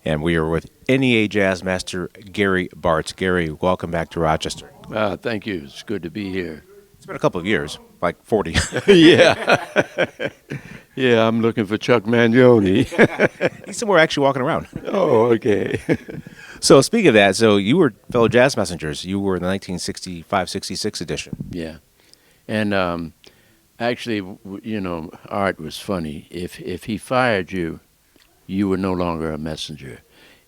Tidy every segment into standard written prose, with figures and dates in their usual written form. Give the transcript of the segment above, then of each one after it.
And we are with NEA Jazz Master Gary Bartz. Gary, welcome back to Rochester. Thank you. It's good to be here. It's been a couple of years, like 40. Yeah. Yeah, I'm looking for Chuck Mangione. He's somewhere actually walking around. Oh, okay. So speaking of that, so you were fellow jazz messengers. You were in the 1965-66 edition. Yeah. And actually, Art was funny. If he fired you, you were no longer a messenger.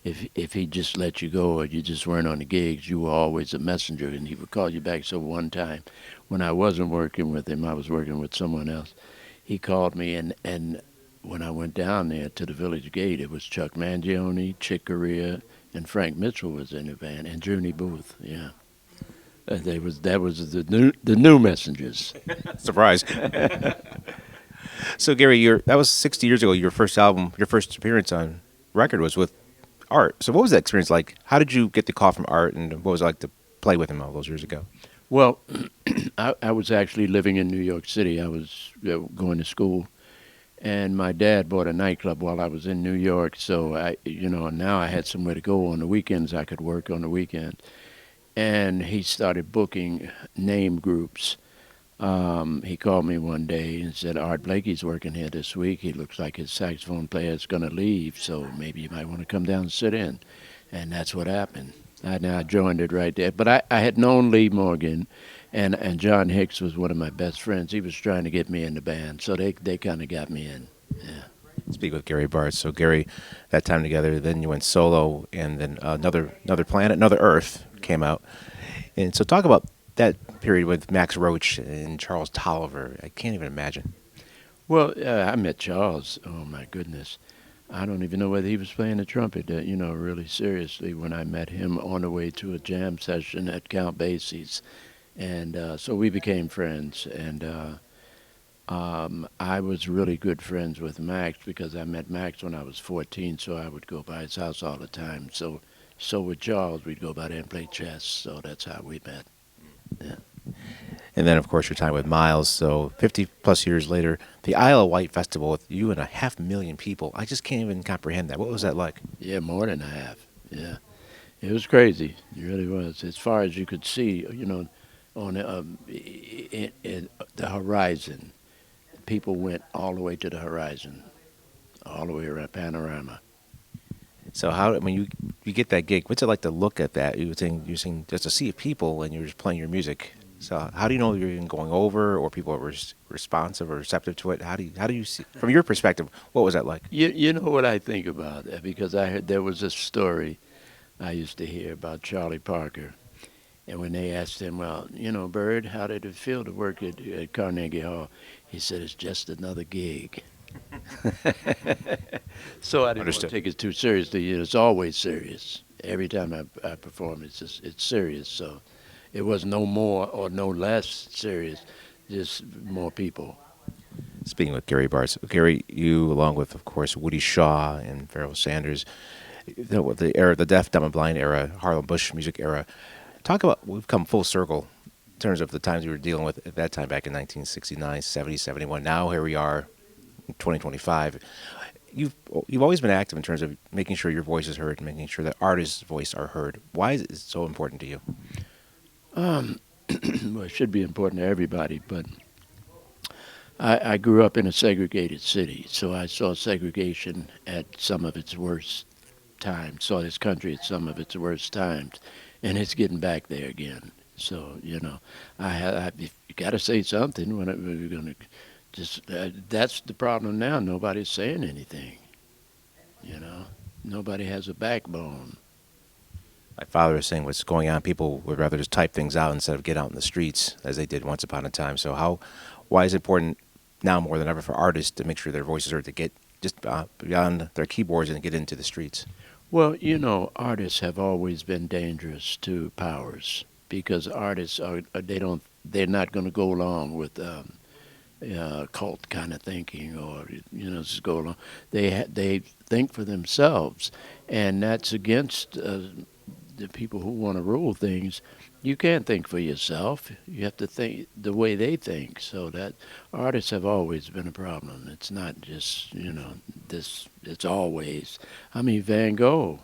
If he just let you go or you just weren't on the gigs, you were always a messenger, and he would call you back. So one time when I wasn't working with him, I was working with someone else. He called me, and when I went down there to the Village Gate, it was Chuck Mangione, Chick Corea, and Frank Mitchell was in the band, and Junie Booth. Yeah, that was the new messengers. Surprise. So Gary, that was 60 years ago. Your first album, your first appearance on record was with Art. So what was that experience like? How did you get the call from Art, and what was it like to play with him all those years ago? Well, I was actually living in New York City. I was going to school, and my dad bought a nightclub while I was in New York. So now I had somewhere to go on the weekends. I could work on the weekend, and he started booking name groups. He called me one day and said, "Art Blakey's working here this week. He looks like his saxophone player is going to leave, so maybe you might want to come down and sit in." And that's what happened. I joined it right there. But I had known Lee Morgan, and John Hicks was one of my best friends. He was trying to get me in the band, so they kind of got me in. Yeah. Speak with Gary Bartz. So Gary, that time together, then you went solo, and then another planet, another Earth came out. And so talk about that period with Max Roach and Charles Tolliver. I can't even imagine. Well, I met Charles. Oh my goodness. I don't even know whether he was playing the trumpet, really seriously when I met him on the way to a jam session at Count Basie's. And so we became friends. And I was really good friends with Max because I met Max when I was 14, so I would go by his house all the time. So with Charles, we'd go by there and play chess. So that's how we met. Yeah. And then, of course, your time with Miles. So 50-plus years later, the Isle of Wight Festival with you and 500,000 people. I just can't even comprehend that. What was that like? Yeah, more than a half. Yeah. It was crazy. It really was. As far as you could see, on the horizon, people went all the way to the horizon, all the way around panorama. So when you get that gig, what's it like to look at that? You're seeing just a sea of people, and you're just playing your music. So how do you know you're even going over, or people are responsive or receptive to it? How do you see, from your perspective, what was that like? You know what I think about that, because I heard there was a story I used to hear about Charlie Parker, and when they asked him, well, Bird, how did it feel to work at Carnegie Hall? He said, it's just another gig. So I didn't want to take it too seriously. It's always serious. Every time I perform, it's serious. So it was no more or no less serious, just more people. Speaking with Gary Bartz, Gary, you along with, of course, Woody Shaw and Pharoah Sanders, the era, the deaf, dumb, and blind era, Harlem Bush music era. Talk about, we've come full circle in terms of the times we were dealing with at that time back in 1969, 70, 71. Now here we are, 2025. You've always been active in terms of making sure your voice is heard and making sure that artists' voice are heard. Why is it so important to you? Well, it should be important to everybody, but I grew up in a segregated city, so I saw segregation at some of its worst times, saw this country at some of its worst times, and it's getting back there again. So, you got to say something when we're going to that's the problem now. Nobody's saying anything, Nobody has a backbone. My father was saying what's going on. People would rather just type things out instead of get out in the streets as they did once upon a time. So why is it important now more than ever for artists to make sure their voices are to get just beyond their keyboards and get into the streets? Well, artists have always been dangerous to powers because artists they're not going to go along with cult kind of thinking or just go along. They think for themselves, and that's against the people who want to rule things, you can't think for yourself. You have to think the way they think. So that artists have always been a problem. It's not just this. It's always. I mean, Van Gogh.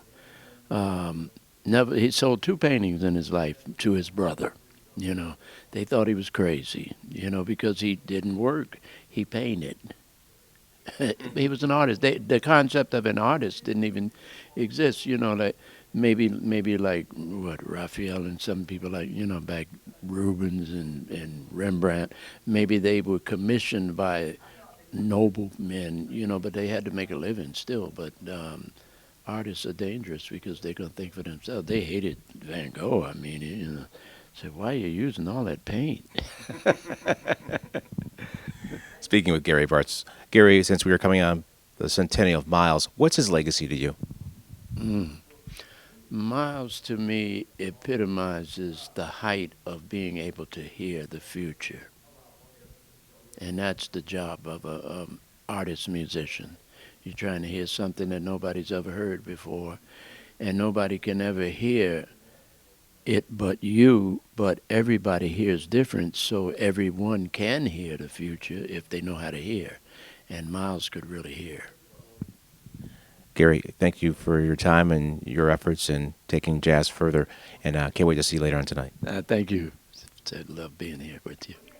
Never. He sold two paintings in his life to his brother. You know, they thought he was crazy. Because he didn't work. He painted. He was an artist. The concept of an artist didn't even exist. Like maybe like what Raphael and some people like back Rubens and Rembrandt. Maybe they were commissioned by noble men. But they had to make a living still. But artists are dangerous because they're gonna think for themselves. They hated Van Gogh. I mean, said, why are you using all that paint? Speaking with Gary Bartz. Gary, since we are coming on the centennial of Miles, what's his legacy to you? Mm. Miles to me epitomizes the height of being able to hear the future. And that's the job of an artist musician. You're trying to hear something that nobody's ever heard before, and nobody can ever hear it but you, but everybody hears different, so everyone can hear the future if they know how to hear. And Miles could really hear. Gary, thank you for your time and your efforts in taking jazz further, and can't wait to see you later on tonight. Thank you. I love being here with you.